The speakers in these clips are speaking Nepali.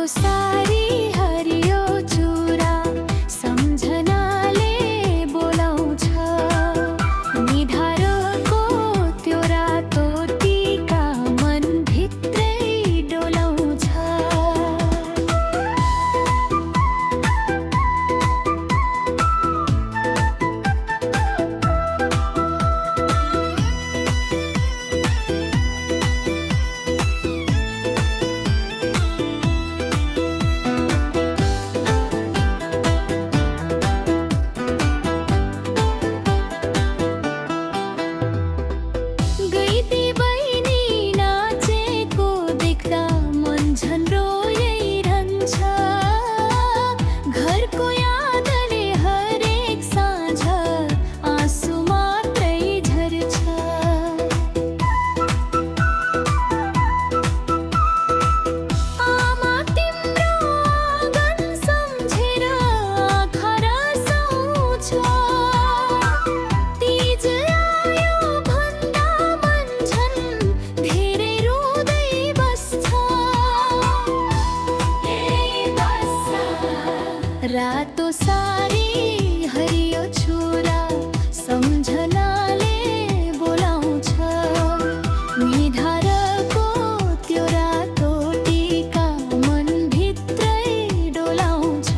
सारी हरियो चुरा सम्झनाले बोलाउँछ। निधारको त्यो रातो टीका मनभित्रै डोलाउँछ। गइती बहिनी नाचेको देख्दा मन झन् रोइरहन्छ। घरको यादले हरेक साँझ आँसु मात्रै झर्छ। आमा तिम्रो आँगन सम्झेर आँखा रसाउँछ। तीज आयो भन्दा मन झन् धेरै रुँदै बस्छ। रातो सारी हरियो छुरा सम्झनाले बोलाउँछ। निधारको त्यो रातो टीका मनभित्रै डोलाउँछ।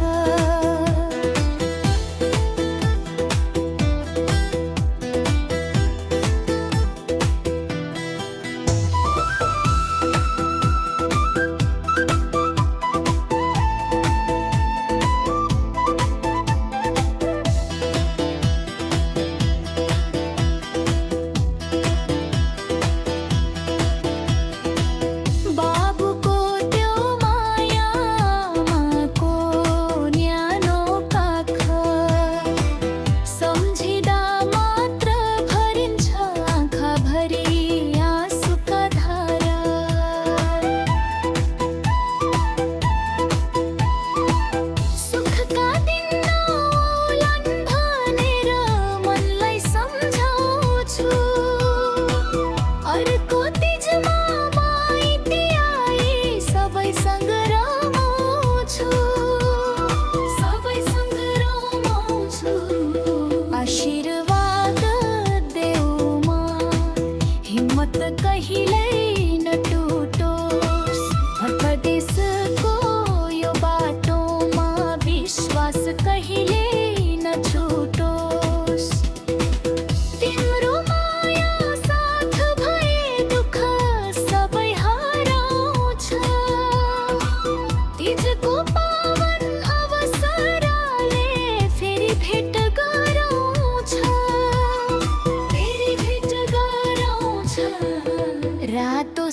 बाबुको त्यो माया आमाको न्यानो काख सम्झिँदा मात्र भरिन्छ आँखाभरि आँसुका धारा। सुखका दिन नआउलान् भनेर मनलाई सम्झाउँछु। अर्को तीजमा माइती आई सबैसँग रमाउँछु। आशीर्वाद देऊ मा, हिम्मत कहिल्यै नटुटोस्। परदेशको यो बाटोमा विश्वास कहिल्यै नछुटोस्। तिम्रो माया साथ भए दुःख सबै हराउँछ। तीजको पावन अवसरले फेरि भेट गराउँछ। रातो